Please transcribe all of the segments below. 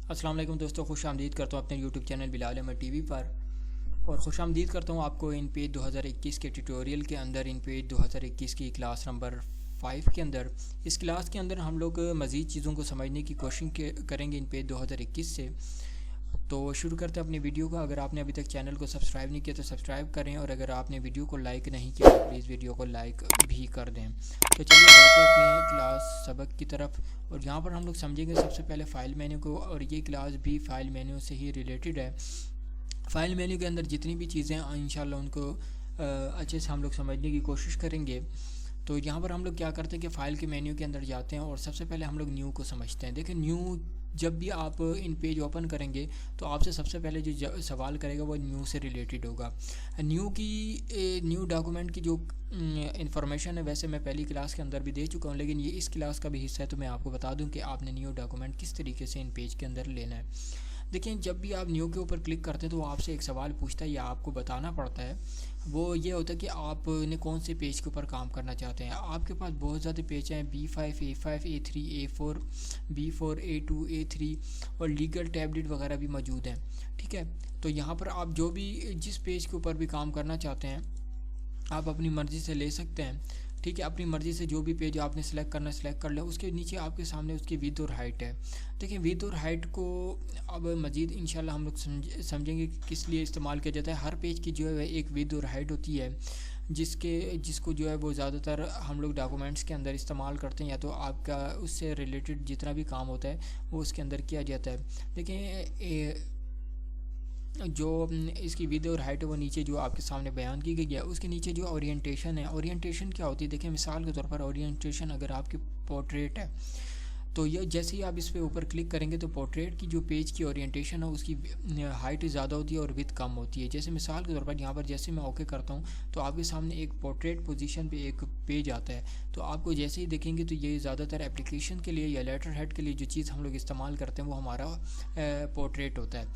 अस्सलाम वालेकुम दोस्तों, खुश आमदीद करता हूँ अपने YouTube channel Bilal Ahmed TV पर। और खुश आमदीद करता हूँ आपको इन पेज 2021 के ट्यूटोरियल के अंदर, इन पेज 2021 की क्लास नंबर 5 के अंदर। इस क्लास के अंदर हम लोग मज़ीद चीज़ों को समझने की कोशिश करेंगे इन पेज 2021 से। तो शुरू करते हैं अपनी वीडियो को। अगर आपने अभी तक चैनल को सब्सक्राइब नहीं किया तो सब्सक्राइब करें, और अगर आपने वीडियो को लाइक नहीं किया तो प्लीज़ वीडियो को लाइक भी कर दें। तो चलिए बढ़ते हैं अपने क्लास सबक की तरफ। और यहाँ पर हम लोग समझेंगे सबसे पहले फ़ाइल मेन्यू को, और ये क्लास भी फ़ाइल मेन्यू से ही रिलेटेड है। फ़ाइल मेन्यू के अंदर जितनी भी चीज़ें हैं इंशाल्लाह उनको अच्छे से हम लोग समझने की कोशिश करेंगे। तो यहाँ पर हम लोग क्या करते हैं कि फ़ाइल के मेन्यू के अंदर जाते हैं और सबसे पहले हम लोग न्यू को समझते हैं। देखिए, न्यू जब भी आप इन पेज ओपन करेंगे तो आपसे सबसे पहले जो सवाल करेगा वो न्यू से रिलेटेड होगा। न्यू डॉक्यूमेंट की जो इन्फॉर्मेशन है वैसे मैं पहली क्लास के अंदर भी दे चुका हूँ, लेकिन ये इस क्लास का भी हिस्सा है, तो मैं आपको बता दूँ कि आपने न्यू डॉक्यूमेंट किस तरीके से इन पेज के अंदर लेना है। देखिए, जब भी आप न्यू के ऊपर क्लिक करते हैं तो वो आपसे एक सवाल पूछता है या आपको बताना पड़ता है। वो ये होता है कि आपने कौन से पेज के ऊपर काम करना चाहते हैं। आपके पास बहुत ज़्यादा पेज हैं, B5, A5, A3, A4, B4, A2, A3 और लीगल टैबलेट वगैरह भी मौजूद हैं। ठीक है, तो यहाँ पर आप जो भी जिस पेज के ऊपर भी काम करना चाहते हैं आप अपनी मर्ज़ी से ले सकते हैं। ठीक है, अपनी मर्ज़ी से जो भी पेज आपने सेलेक्ट करना है सेलेक्ट कर लें। उसके नीचे आपके सामने उसकी विड्थ और हाइट है। देखिए, विड्थ और हाइट को अब मज़ीद इंशाल्लाह हम लोग समझेंगे कि किस लिए इस्तेमाल किया जाता है। हर पेज की जो है एक विड्थ और हाइट होती है, जिसको जो है वो ज़्यादातर हम लोग डॉक्यूमेंट्स के अंदर इस्तेमाल करते हैं, या तो आपका उससे रिलेटेड जितना भी काम होता है वो उसके अंदर किया जाता है। देखिए, जो इसकी विड्थ और हाइट है वो नीचे जो आपके सामने बयान की गई है, उसके नीचे जो ओरिएंटेशन है, ओरिएंटेशन क्या होती है। देखिए, मिसाल के तौर पर ओरिएंटेशन अगर आपकी पोर्ट्रेट है तो ये जैसे ही आप इस पे ऊपर क्लिक करेंगे तो पोर्ट्रेट की जो पेज की ओरिएंटेशन है उसकी हाइट ज़्यादा होती है और विड्थ कम होती है। जैसे मिसाल के तौर पर यहाँ पर जैसे मैं ओके करता हूँ तो आपके सामने एक पोर्ट्रेट पोजीशन पे एक पेज आता है। तो आपको जैसे ही देखेंगे तो ये ज़्यादातर एप्लीकेशन के लिए या लेटर हेड के लिए जो चीज़ हम लोग इस्तेमाल करते हैं वो हमारा पोर्ट्रेट होता है।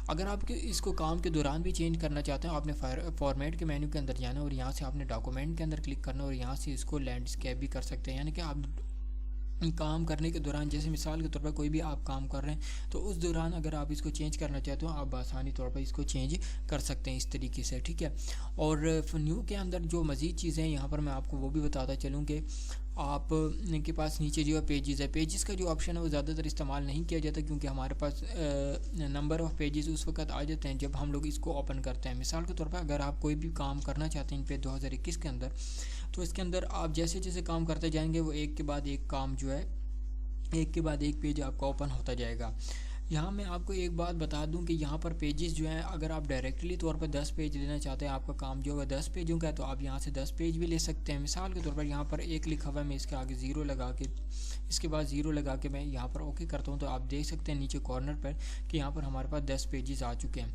अगर आप इसको काम के दौरान भी चेंज करना चाहते हैं, आपने फॉर्मेट के मेन्यू के अंदर जाना और यहाँ से आपने डॉक्यूमेंट के अंदर क्लिक करना और यहाँ से इसको लैंडस्केप भी कर सकते हैं। यानी कि आप काम करने के दौरान, जैसे मिसाल के तौर पर कोई भी आप काम कर रहे हैं तो उस दौरान अगर आप इसको चेंज करना चाहते हो आप आसानी तौर पर इसको चेंज कर सकते हैं इस तरीके से। ठीक है, और न्यू के अंदर जो मज़ीद चीज़ें हैं यहाँ पर मैं आपको वो भी बताता चलूँ कि आप के पास नीचे जो है पेजेस है। पेजेस का जो ऑप्शन है वो ज़्यादातर इस्तेमाल नहीं किया जाता, क्योंकि हमारे पास नंबर ऑफ़ पेजेस उस वक्त आ जाते हैं जब हम लोग इसको ओपन करते हैं। मिसाल के तौर पर अगर आप कोई भी काम करना चाहते हैं इन पे 2021 के अंदर, तो इसके अंदर आप जैसे जैसे काम करते जाएंगे वो एक के बाद एक काम जो है, एक के बाद एक पेज आपका ओपन होता जाएगा। यहाँ मैं आपको एक बात बता दूं कि यहाँ पर पेजेस जो हैं, अगर आप डायरेक्टली तौर पर 10 पेज लेना चाहते हैं, आपका काम जो है 10 पेजों का है, तो आप यहाँ से 10 पेज भी ले सकते हैं। मिसाल के तौर पर यहाँ पर एक लिखा हुआ है, मैं इसके आगे ज़ीरो लगा के, इसके बाद ज़ीरो लगा के मैं यहाँ पर ओके करता हूँ तो आप देख सकते हैं नीचे कॉर्नर पर कि यहाँ पर हमारे पास 10 पेजेस आ चुके हैं।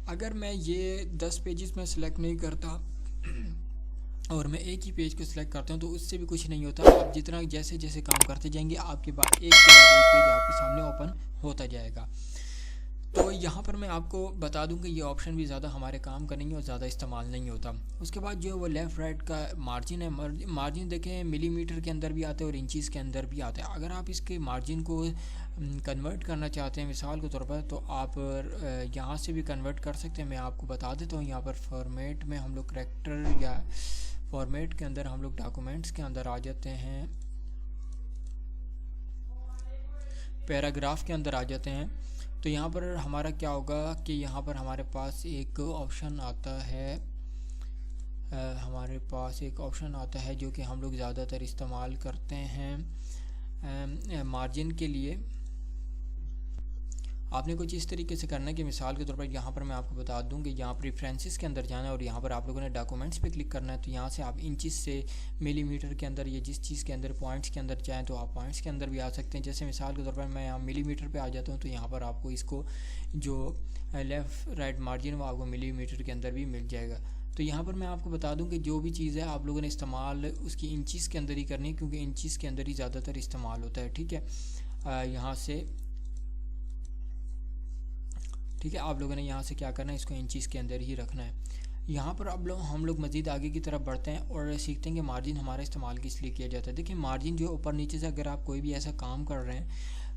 अगर मैं ये 10 पेजेस में सेलेक्ट नहीं करता और मैं एक ही पेज को सिलेक्ट करता हूँ तो उससे भी कुछ नहीं होता। आप जितना जैसे जैसे काम करते जाएंगे आपके बाद एक के बाद एक पेज आपके सामने ओपन होता जाएगा। तो यहाँ पर मैं आपको बता दूं कि ये ऑप्शन भी ज़्यादा हमारे काम करेंगे और ज़्यादा इस्तेमाल नहीं होता। उसके बाद जो है वो लेफ़्ट राइट का मार्जिन है। मार्जिन देखें मिलीमीटर के अंदर भी आते हैं और इंचज़ के अंदर भी आते हैं। अगर आप इसके मार्जिन को कन्वर्ट करना चाहते हैं मिसाल के तौर पर, तो आप यहाँ से भी कन्वर्ट कर सकते हैं। मैं आपको बता देता हूँ, यहाँ पर फॉर्मेट में हम लोग करैक्टर या फॉर्मेट के अंदर हम लोग डॉक्यूमेंट्स के अंदर आ जाते हैं, पैराग्राफ के अंदर आ जाते हैं। तो यहाँ पर हमारा क्या होगा कि यहाँ पर हमारे पास एक ऑप्शन आता है, जो कि हम लोग ज़्यादातर इस्तेमाल करते हैं मार्जिन के लिए। आपने कुछ इस तरीके से करना है कि मिसाल के तौर पर यहाँ पर मैं आपको बता दूं कि यहाँ पर रेफरेंसेस के अंदर जाना है और यहाँ पर आप लोगों ने डॉक्यूमेंट्स पे क्लिक करना है। तो यहाँ से आप इंचेस से मिलीमीटर के अंदर या जिस चीज़ के अंदर पॉइंट्स के अंदर चाहें तो आप पॉइंट्स के अंदर भी आ सकते हैं। जैसे मिसाल के तौर पर मैं यहाँ मिलीमीटर पे आ जाता हूँ तो यहाँ पर आपको इसको जो लेफ़्ट राइट मार्जिन वो आपको मिलीमीटर के अंदर भी मिल जाएगा। तो यहाँ पर मैं आपको बता दूं कि जो भी चीज़ है आप लोगों ने इस्तेमाल उसकी इंचेस के अंदर ही करनी है, क्योंकि इंचेस के अंदर ही ज़्यादातर इस्तेमाल होता है। ठीक है, यहाँ से ठीक है, आप लोगों ने यहाँ से क्या करना है, इसको इंचेस के अंदर ही रखना है। यहाँ पर अब हम लोग मज़ीद आगे की तरफ बढ़ते हैं और सीखते हैं कि मार्जिन हमारा इस्तेमाल किस लिए किया जाता है। देखिए, मार्जिन जो ऊपर नीचे से अगर आप कोई भी ऐसा काम कर रहे हैं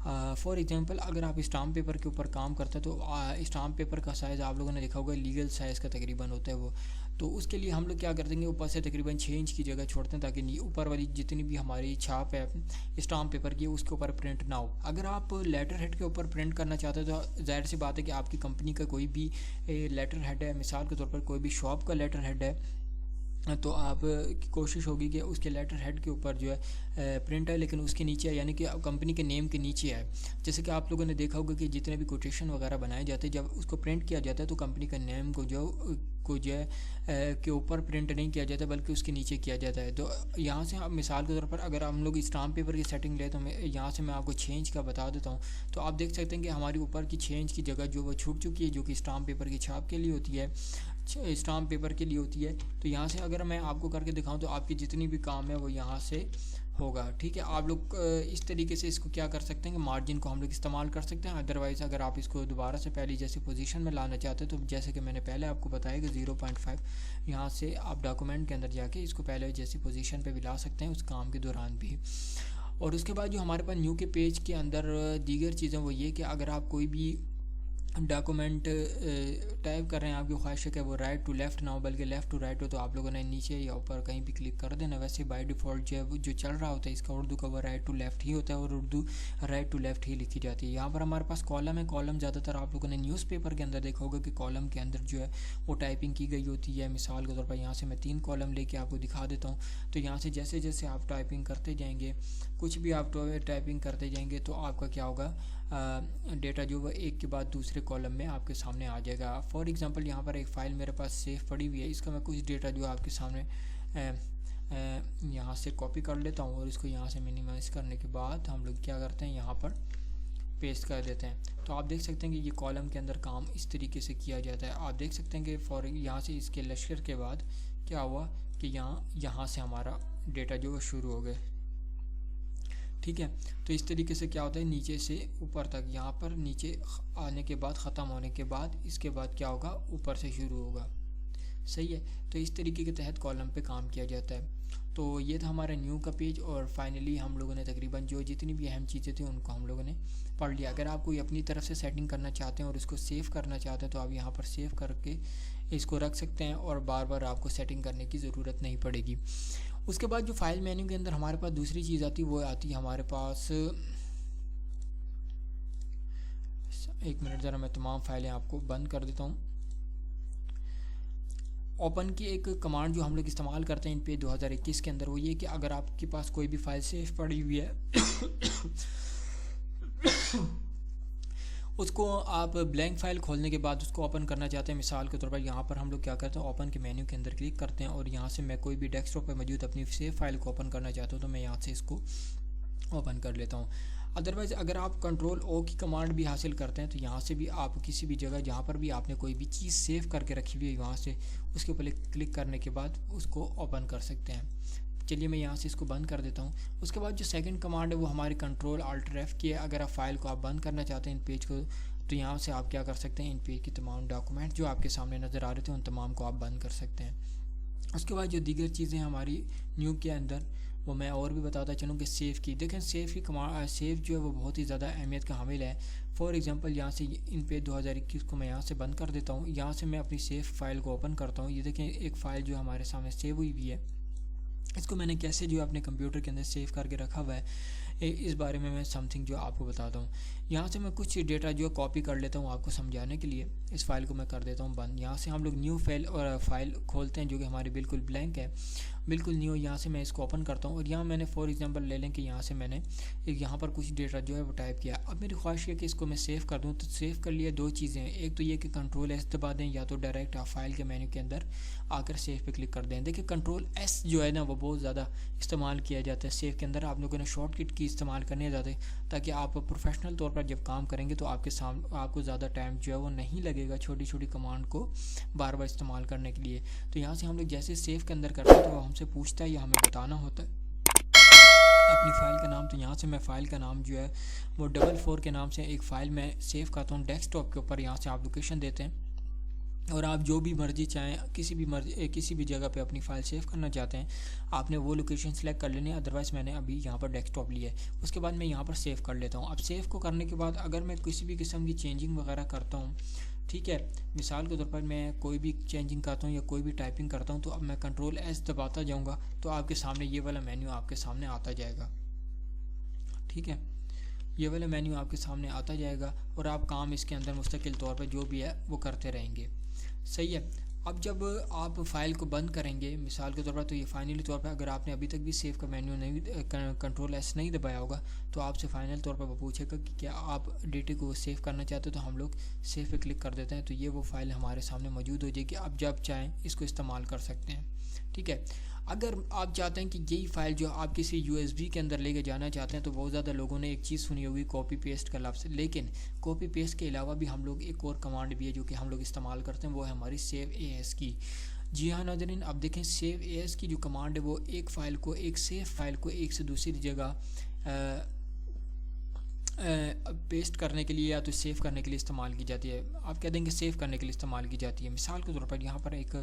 फॉर एग्जांपल अगर आप स्टाम्प पेपर के ऊपर काम करते हैं तो स्टाम्प पेपर का साइज़ आप लोगों ने देखा होगा लीगल साइज़ का तकरीबन होता है वो। तो उसके लिए हम लोग क्या कर देंगे, ऊपर से तकरीबन 6 इंच की जगह छोड़ते हैं ताकि ऊपर वाली जितनी भी हमारी छाप है स्टाम्प पेपर की उसके ऊपर प्रिंट ना हो। अगर आप लेटर हेड के ऊपर प्रिंट करना चाहते हो तो जाहिर सी बात है कि आपकी कंपनी का कोई भी लेटर हेड है, मिसाल के तौर पर कोई भी शॉप का लेटर हेड है, तो आप की कोशिश होगी कि उसके लेटर हेड के ऊपर जो है प्रिंट है, लेकिन उसके नीचे यानी कि कंपनी के नेम के नीचे है। जैसे कि आप लोगों ने देखा होगा कि जितने भी कोटेशन वगैरह बनाए जाते हैं, जब उसको प्रिंट किया जाता है तो कंपनी का नेम को जो है के ऊपर प्रिंट नहीं किया जाता बल्कि उसके नीचे किया जाता है। तो यहाँ से आप मिसाल के तौर पर अगर हम लोग स्टाम्प पेपर की सेटिंग ले तो मैं यहाँ से मैं आपको 6 इंच का बता देता हूँ। तो आप देख सकते हैं कि हमारी ऊपर की 6 इंच की जगह जो वो छूट चुकी है, जो कि स्टाम्प पेपर की छाप के लिए होती है, स्टाम्प पेपर के लिए होती है। तो यहाँ से अगर मैं आपको करके दिखाऊं तो आपकी जितनी भी काम है वो यहाँ से होगा। ठीक है, आप लोग इस तरीके से इसको क्या कर सकते हैं कि मार्जिन को हम लोग इस्तेमाल कर सकते हैं। अदरवाइज़ अगर आप इसको दोबारा से पहली जैसी पोजीशन में लाना चाहते हैं तो जैसे कि मैंने पहले आपको बताया कि 0.5 यहाँ से आप डॉक्यूमेंट के अंदर जाके इसको पहले जैसी पोजीशन पे भी ला सकते हैं उस काम के दौरान भी। और उसके बाद जो हमारे पास न्यू के पेज के अंदर दीगर चीज़ें वो ये कि अगर आप कोई भी डॉक्यूमेंट टाइप कर रहे हैं, आपकी ख्वाहिश है कि वो राइट टू लेफ़्ट ना हो बल्कि लेफ़्ट टू राइट हो, तो आप लोगों ने नीचे या ऊपर कहीं भी क्लिक कर देना। वैसे बाय डिफ़ॉल्ट जो है वो जो चल रहा होता है इसका उर्दू का वो राइट टू लेफ़्ट ही होता है और उर्दू राइट टू लेफ़्ट ही लिखी जाती है। यहाँ पर हमारे पास कॉलम है। कॉलम ज़्यादातर आप लोगों ने न्यूज़पेपर के अंदर देखा होगा कि कॉलम के अंदर जो है वो टाइपिंग की गई होती है। मिसाल के तौर पर यहाँ से मैं 3 कॉलम लेके आपको दिखा देता हूँ। तो यहाँ से जैसे जैसे आप टाइपिंग करते जाएंगे, कुछ भी आप टाइपिंग करते जाएंगे तो आपका क्या होगा, डेटा जो वह एक के बाद दूसरे कॉलम में आपके सामने आ जाएगा। फॉर एग्जांपल यहाँ पर एक फ़ाइल मेरे पास सेव पड़ी हुई है, इसका मैं कुछ डेटा जो आपके सामने यहाँ से कॉपी कर लेता हूँ और इसको यहाँ से मिनिमाइज़ करने के बाद हम लोग क्या करते हैं यहाँ पर पेस्ट कर देते हैं। तो आप देख सकते हैं कि ये कॉलम के अंदर काम इस तरीके से किया जाता है। आप देख सकते हैं कि फॉर यहाँ से इसके लश्कर के बाद क्या हुआ कि यहाँ से हमारा डेटा जो है शुरू हो गए। ठीक है, तो इस तरीके से क्या होता है नीचे से ऊपर तक, यहाँ पर नीचे आने के बाद ख़त्म होने के बाद इसके बाद क्या होगा, ऊपर से शुरू होगा। सही है, तो इस तरीके के तहत कॉलम पे काम किया जाता है। तो ये था हमारा न्यू का पेज और फाइनली हम लोगों ने तकरीबन जो जितनी भी अहम चीज़ें थी उनको हम लोगों ने पढ़ लिया। अगर आप कोई अपनी तरफ से सेटिंग करना चाहते हैं और इसको सेव करना चाहते हैं तो आप यहाँ पर सेव करके इसको रख सकते हैं और बार बार आपको सेटिंग करने की ज़रूरत नहीं पड़ेगी। उसके बाद जो फाइल मेन्यू के अंदर हमारे पास दूसरी चीज़ आती है वो आती है हमारे पास, एक मिनट ज़रा मैं तमाम फाइलें आपको बंद कर देता हूँ। ओपन की एक कमांड जो हम लोग इस्तेमाल करते हैं इन पेज 2021 के अंदर वो ये कि अगर आपके पास कोई भी फाइल सेव पड़ी हुई है उसको आप ब्लैंक फाइल खोलने के बाद उसको ओपन करना चाहते हैं। मिसाल के तौर पर यहाँ पर हम लोग क्या करते हैं, ओपन के मेन्यू के अंदर क्लिक करते हैं और यहाँ से मैं कोई भी डेस्कटॉप पर मौजूद अपनी सेव फाइल को ओपन करना चाहता हूँ तो मैं यहाँ से इसको ओपन कर लेता हूँ। अदरवाइज़ अगर आप कंट्रोल ओ की कमांड भी हासिल करते हैं तो यहाँ से भी आप किसी भी जगह जहाँ पर भी आपने कोई भी चीज़ सेव करके रखी हुई है वहाँ से उसके ऊपर क्लिक करने के बाद उसको ओपन कर सकते हैं। चलिए मैं यहाँ से इसको बंद कर देता हूँ। उसके बाद जो सेकंड कमांड है वो हमारी कंट्रोल अल्ट एफ की है। अगर आप फाइल को आप बंद करना चाहते हैं इन पेज को तो यहाँ से आप क्या कर सकते हैं, इन पेज की तमाम डॉक्यूमेंट जो आपके सामने नज़र आ रहे थे उन तमाम को आप बंद कर सकते हैं। उसके बाद जो दीगर चीज़ें हमारी न्यू के अंदर वो मैं और भी बताता चलूँ कि सेव की, देखें सेव की कमांड, सेव जो है वो बहुत ही ज़्यादा अहमियत का हामिल है। फॉर एग्जांपल यहाँ से इन पेज 2021 को मैं यहाँ से बंद कर देता हूँ। यहाँ से मैं अपनी सेव फाइल को ओपन करता हूँ। ये देखें एक फ़ाइल जो हमारे सामने सेव हुई भी है, इसको मैंने कैसे जो अपने कंप्यूटर के अंदर सेव करके रखा हुआ है इस बारे में मैं समथिंग जो आपको बताता हूँ। यहाँ से मैं कुछ डेटा जो कॉपी कर लेता हूँ आपको समझाने के लिए। इस फाइल को मैं कर देता हूँ बंद। यहाँ से हम लोग न्यू फाइल और फाइल खोलते हैं जो कि हमारी बिल्कुल ब्लैंक है, बिल्कुल न्यू। यहाँ से मैं इसको ओपन करता हूँ और यहाँ मैंने फॉर एग्जांपल ले लें कि यहाँ से मैंने यहाँ पर कुछ डेटा जो है वो टाइप किया। अब मेरी ख्वाहिश है कि इसको मैं सेव कर दूँ। तो सेव कर लिया दो चीज़ें हैं, एक तो ये कि कंट्रोल एस दबा दें या तो डायरेक्ट आप फाइल के मेन्यू के अंदर आकर सेव पे क्लिक कर दें। देखिए कंट्रोल एस जो है ना वो बहुत ज़्यादा इस्तेमाल किया जाता है सेव के अंदर। आप लोगों ने शॉर्टकट की इस्तेमाल करने ज़्यादा ताकि आप प्रोफेशनल तौर पर जब काम करेंगे तो आपके सामने आपको ज़्यादा टाइम जो है वो नहीं लगेगा छोटी छोटी कमांड को बार बार इस्तेमाल करने के लिए। तो यहाँ से हम लोग जैसे सेव के अंदर करते हैं तो वो हमसे पूछता है या हमें बताना होता है अपनी फ़ाइल का नाम। तो यहाँ से मैं फ़ाइल का नाम जो है वो 44 के नाम से एक फ़ाइल में सेव करता हूँ डेस्कटॉप के ऊपर। यहाँ से आप लोकेशन देते हैं और आप जो भी मर्ज़ी चाहें किसी भी जगह पे अपनी फ़ाइल सेव करना चाहते हैं, आपने वो लोकेशन सेलेक्ट कर लेनी है। अदरवाइज़ मैंने अभी यहाँ पर डेस्कटॉप लिया है, उसके बाद मैं यहाँ पर सेव कर लेता हूँ। अब सेव को करने के बाद अगर मैं किसी भी किस्म की चेंजिंग वगैरह करता हूँ, ठीक है, मिसाल के तौर पर मैं कोई भी चेंजिंग करता हूँ या कोई भी टाइपिंग करता हूँ, तो अब मैं Ctrl+S दबाता जाऊँगा तो आपके सामने ये वाला मेन्यू आपके सामने आता जाएगा। ठीक है, ये वाला मेन्यू आपके सामने आता जाएगा और आप काम इसके अंदर मुस्तकिल तौर पर जो भी है वो करते रहेंगे। सही है। अब जब आप फाइल को बंद करेंगे मिसाल के तौर पर, तो ये फाइनली तौर पर अगर आपने अभी तक भी सेव का मेन्यू नहीं Ctrl+S नहीं दबाया होगा तो आपसे फाइनल तौर पर वो पूछेगा कि क्या आप डेटा को सेव करना चाहते हो, तो हम लोग सेव पे क्लिक कर देते हैं तो ये वो फाइल हमारे सामने मौजूद हो जाएगी। आप जब चाहें इसको इस्तेमाल कर सकते हैं। ठीक है, अगर आप चाहते हैं कि यही फ़ाइल जो आप किसी USB के अंदर लेके जाना चाहते हैं, तो बहुत ज़्यादा लोगों ने एक चीज़ सुनी होगी कॉपी पेस्ट का लफ्ज़, लेकिन कॉपी पेस्ट के अलावा भी हम लोग एक और कमांड भी है जो कि हम लोग इस्तेमाल करते हैं, वो है हमारी सेव एएस की। जी हाँ नाज़रीन, अब देखें सेव एएस की जो कमांड है वो एक सेव फाइल को एक से दूसरी जगह पेस्ट करने के लिए या तो सेव करने के लिए इस्तेमाल की जाती है। आप कह देंगे सेव करने के लिए इस्तेमाल की जाती है। मिसाल के तौर पर यहाँ पर एक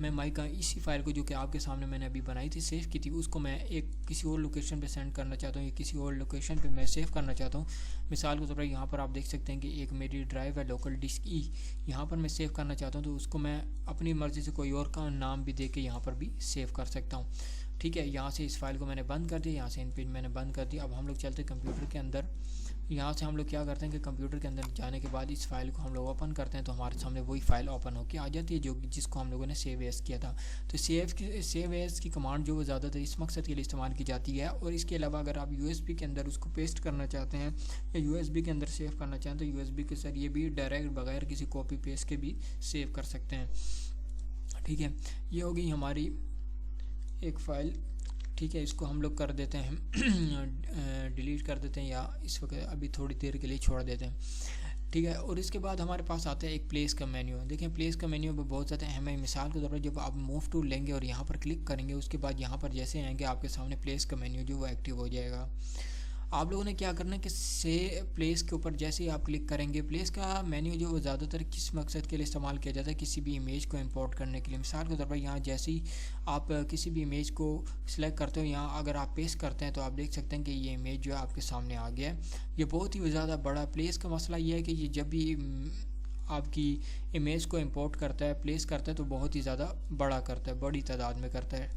मैं माइका इसी फाइल को जो कि आपके सामने मैंने अभी बनाई थी, सेव की थी, उसको मैं एक किसी और लोकेशन पे सेंड करना चाहता हूँ या किसी और लोकेशन पे मैं सेव करना चाहता हूँ। मिसाल के तौर पर यहाँ पर आप देख सकते हैं कि एक मेरी ड्राइव है लोकल डिस्क ई, यहाँ पर मैं सेव करना चाहता हूँ तो उसको मैं अपनी मर्ज़ी से कोई और का नाम भी दे के यहाँ पर भी सेव कर सकता हूँ। ठीक है, यहाँ से इस फाइल को मैंने बंद कर दिया, यहाँ से इन पेज मैंने बंद कर दिया। अब हम लोग चलते कंप्यूटर के अंदर। यहाँ से हम लोग क्या करते हैं कि कंप्यूटर के अंदर जाने के बाद इस फाइल को हम लोग ओपन करते हैं तो हमारे सामने वही फाइल ओपन होकर आ जाती है जो जिसको हम लोगों ने सेव एज किया था। तो सेव एज की कमांड जो वो ज़्यादातर इस मकसद के लिए इस्तेमाल की जाती है। और इसके अलावा अगर आप USB के अंदर उसको पेस्ट करना चाहते हैं या USB के अंदर सेव करना चाहें तो USB के जरिए भी डायरेक्ट बगैर किसी कॉपी पेस्ट के भी सेव कर सकते हैं। ठीक है, ये हो गई हमारी एक फ़ाइल। ठीक है, इसको हम लोग कर देते हैं डिलीट कर देते हैं या इस वक्त अभी थोड़ी देर के लिए छोड़ देते हैं। ठीक है, और इसके बाद हमारे पास आता है एक प्लेस का मेन्यू। देखें प्लेस का मेन्यू बहुत ज़्यादा अहम है। मिसाल के तौर पर जब आप मूव टूल लेंगे और यहाँ पर क्लिक करेंगे, उसके बाद यहाँ पर जैसे आएंगे आपके सामने प्लेस का मेन्यू जो वो एक्टिव हो जाएगा। आप लोगों ने क्या करना है कि प्लेस के ऊपर जैसे ही आप क्लिक करेंगे, प्लेस का मेन्यू जो ज़्यादातर किस मकसद के लिए इस्तेमाल किया जाता है, किसी भी इमेज को इंपोर्ट करने के लिए। मिसाल के तौर पर यहाँ जैसे ही आप किसी भी इमेज को सिलेक्ट करते हो, यहाँ अगर आप पेस्ट करते हैं तो आप देख सकते हैं कि ये इमेज जो है आपके सामने आ गया है। ये बहुत ही ज़्यादा बड़ा प्लेस का मसला ये है कि ये जब भी आपकी इमेज को इंपोर्ट करता है, प्लेस करता है, तो बहुत ही ज़्यादा बड़ा करता है, बड़ी तादाद में करता है,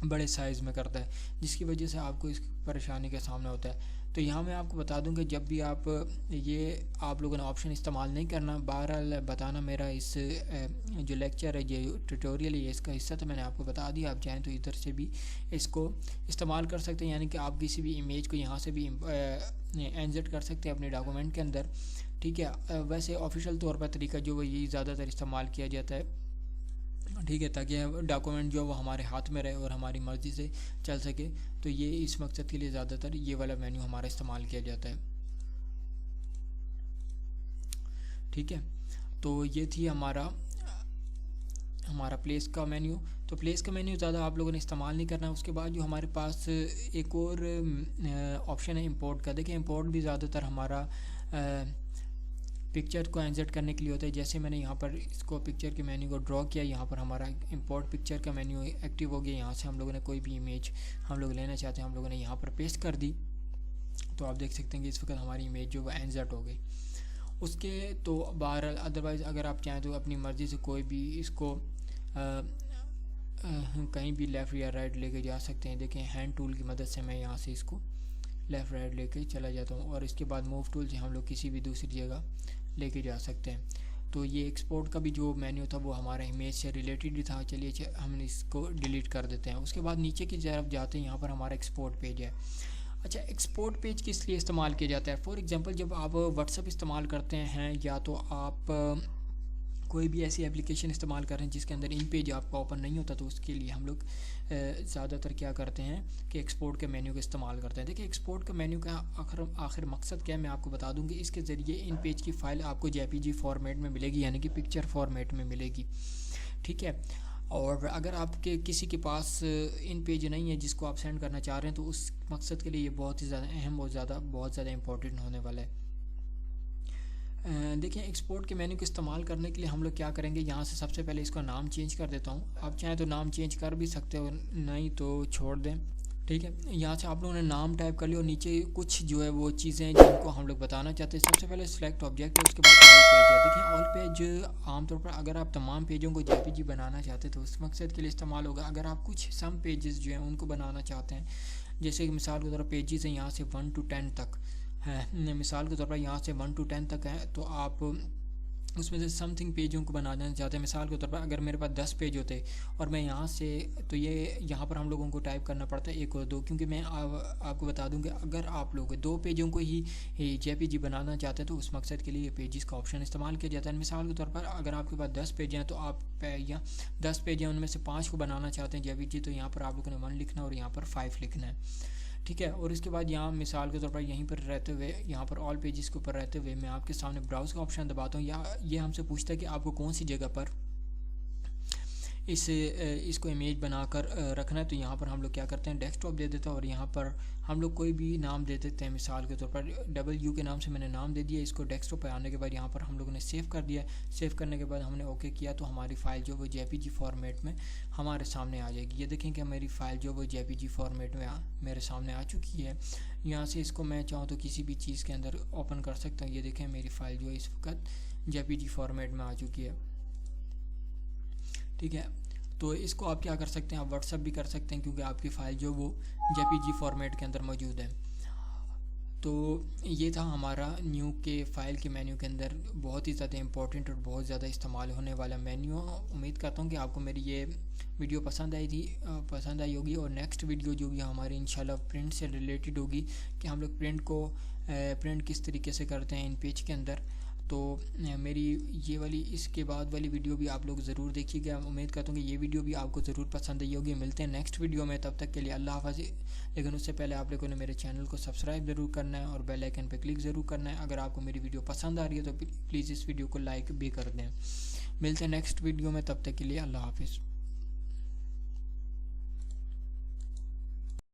बड़े साइज़ में करता है, जिसकी वजह से आपको इस परेशानी का सामना होता है। तो यहाँ मैं आपको बता दूं कि जब भी आप ये आप लोगों ने ऑप्शन इस्तेमाल नहीं करना। बहरहाल बताना मेरा इस जो लेक्चर है, ये ट्यूटोरियल है, इसका हिस्सा तो मैंने आपको बता दिया। आप चाहें तो इधर से भी इसको इस्तेमाल कर सकते हैं, यानी कि आप किसी भी इमेज को यहाँ से भी इंसर्ट कर सकते हैं अपने डॉक्यूमेंट के अंदर। ठीक है, वैसे ऑफिशियल तौर पर तरीका जो वो यही ज़्यादातर इस्तेमाल किया जाता है। ठीक है, ताकि डॉक्यूमेंट जो वो हमारे हाथ में रहे और हमारी मर्ज़ी से चल सके। तो ये इस मकसद के लिए ज़्यादातर ये वाला मेन्यू हमारा इस्तेमाल किया जाता है। ठीक है, तो ये थी हमारा प्लेस का मेन्यू। तो प्लेस का मेन्यू ज़्यादा आप लोगों ने इस्तेमाल नहीं करना। उसके बाद जो हमारे पास एक और ऑप्शन है इंपोर्ट का। देखिए इंपोर्ट भी ज़्यादातर हमारा पिक्चर को इंसर्ट करने के लिए होता है। जैसे मैंने यहाँ पर इसको पिक्चर के मेन्यू को ड्रॉ किया, यहाँ पर हमारा इंपोर्ट पिक्चर का मेन्यू एक्टिव हो गया। यहाँ से हम लोगों ने कोई भी इमेज हम लोग लेना चाहते हैं, हम लोगों ने यहाँ पर पेस्ट कर दी, तो आप देख सकते हैं कि इस वक्त हमारी इमेज जो है इंसर्ट हो गई। उसके तो बहरहाल अदरवाइज़ अगर आप चाहें तो अपनी मर्ज़ी से कोई भी इसको कहीं भी लेफ़्ट या राइट लेके जा सकते हैं। देखें हैंड टूल की मदद से मैं यहाँ से इसको लेफ़्ट राइट लेके चला जाता हूँ और इसके बाद मूव टूल से हम लोग किसी भी दूसरी जगह लेके जा सकते हैं। तो ये एक्सपोर्ट का भी जो मेन्यू था वो हमारा इमेज से रिलेटेड ही था। चलिए हम इसको डिलीट कर देते हैं। उसके बाद नीचे की तरफ जाते हैं, यहाँ पर हमारा एक्सपोर्ट पेज है। अच्छा, एक्सपोर्ट पेज किस लिए इस्तेमाल किया जाता है? फॉर एग्जांपल जब आप व्हाट्सएप इस्तेमाल करते हैं या तो आप कोई भी ऐसी एप्लीकेशन इस्तेमाल कर रहे हैं जिसके अंदर इन पेज आपका ओपन नहीं होता, तो उसके लिए हम लोग ज़्यादातर क्या करते हैं कि एक्सपोर्ट के मेन्यू का इस्तेमाल करते हैं। देखिए एक्सपोर्ट का मेन्यू का आखिर मकसद क्या है मैं आपको बता दूं कि इसके ज़रिए इन पेज की फ़ाइल आपको JPG फॉर्मेट में मिलेगी, यानी कि पिक्चर फॉर्मेट में मिलेगी। ठीक है, और अगर आपके किसी के पास इन पेज नहीं है जिसको आप सेंड करना चाह रहे हैं, तो उस मकसद के लिए ये बहुत ही ज़्यादा अहम और बहुत ज़्यादा इंपॉर्टेंट होने वाला है। देखिए एक्सपोर्ट के मेन्यू को इस्तेमाल करने के लिए हम लोग क्या करेंगे, यहाँ से सबसे पहले इसका नाम चेंज कर देता हूँ। आप चाहें तो नाम चेंज कर भी सकते हो, नहीं तो छोड़ दें, ठीक है। यहाँ से आप लोगों ने नाम टाइप कर लिया और नीचे कुछ जो है वो चीज़ें हैं जिनको हम लोग बताना चाहते हैं। सबसे पहले सिलेक्ट ऑब्जेक्ट है, उसके बाद ऑल पेज है। देखिए ऑल पेज आमतौर पर अगर आप तमाम पेजों को जेपीजी बनाना चाहते हैं तो उस मकसद के लिए इस्तेमाल होगा। अगर आप कुछ सम पेजेस जो हैं उनको बनाना चाहते हैं, जैसे कि मिसाल के तौर पर पेजेस हैं यहाँ से 1 to 10 तक है, मिसाल के तौर पर यहाँ से 1 to 10 तक है, तो आप उसमें से समथिंग पेजों को बनाना चाहते हैं। मिसाल के तौर पर अगर मेरे पास 10 पेज होते और मैं यहाँ से, तो ये यहाँ पर हम लोगों को टाइप करना पड़ता है 1 और 2, क्योंकि मैं आपको बता दूँ कि अगर आप लोग 2 पेजों को ही जेपीजी बनाना चाहते हैं तो उस मकसद के लिए ये पेजेस का ऑप्शन इस्तेमाल किया जाता है। मिसाल के तौर पर अगर आपके पास 10 पेज हैं तो आप यहाँ 10 पेज हैं उनमें से 5 को बनाना चाहते हैं जेपीजी, तो यहाँ पर आप लोगों ने 1 लिखना है और यहाँ पर 5 लिखना है, ठीक है। और इसके बाद यहाँ मिसाल के तौर पर यहीं पर रहते हुए, यहाँ पर ऑल पेजेस के ऊपर रहते हुए मैं आपके सामने ब्राउज़ का ऑप्शन दबाता हूँ, या ये हमसे पूछता है कि आपको कौन सी जगह पर इसको इमेज बनाकर रखना है। तो यहाँ पर हम लोग क्या करते हैं, डेस्कटॉप दे देते हैं और यहाँ पर हम लोग कोई भी नाम दे देते हैं। मिसाल के तौर पर डब्ल्यू के नाम से मैंने नाम दे दिया। इसको डेस्कटॉप पे आने के बाद यहाँ पर हम लोगों ने सेव कर दिया। सेव करने के बाद हमने ओके किया तो हमारी फ़ाइल जो वो जेपीजी फॉर्मेट में हमारे सामने आ जाएगी। ये देखें कि मेरी फ़ाइल जो वो जेपीजी फॉर्मेट में मेरे सामने आ चुकी है। यहाँ से इसको मैं चाहूँ तो किसी भी चीज़ के अंदर ओपन कर सकता हूँ। ये देखें मेरी फ़ाइल जो है इस वक्त जेपीजी फॉर्मेट में आ चुकी है, ठीक है। तो इसको आप क्या कर सकते हैं, आप व्हाट्सअप भी कर सकते हैं क्योंकि आपकी फ़ाइल जो वो जेपीजी फॉर्मेट के अंदर मौजूद है। तो ये था हमारा न्यू के फ़ाइल के मेन्यू के अंदर बहुत ही ज़्यादा इंपॉर्टेंट और बहुत ज़्यादा इस्तेमाल होने वाला मेन्यू। उम्मीद करता हूँ कि आपको मेरी ये वीडियो पसंद आई होगी। और नेक्स्ट वीडियो जो भी हमारी इंशाल्लाह प्रिंट से रिलेटेड होगी कि हम लोग प्रिंट किस तरीके से करते हैं इन पेज के अंदर। तो मेरी ये वाली इसके बाद वाली वीडियो भी आप लोग ज़रूर देखिएगा। उम्मीद करता हूँ कि ये वीडियो भी आपको ज़रूर पसंद आई होगी। मिलते हैं नेक्स्ट वीडियो में, तब तक के लिए अल्लाह हाफ़िज़। लेकिन उससे पहले आप लोगों ने मेरे चैनल को सब्सक्राइब ज़रूर करना है और बेल आइकन पर क्लिक ज़रूर करना है। अगर आपको मेरी वीडियो पसंद आ रही है तो प्लीज़ इस वीडियो को लाइक भी कर दें। मिलते हैं नेक्स्ट वीडियो में, तब तक के लिए अल्लाह हाफ़िज़।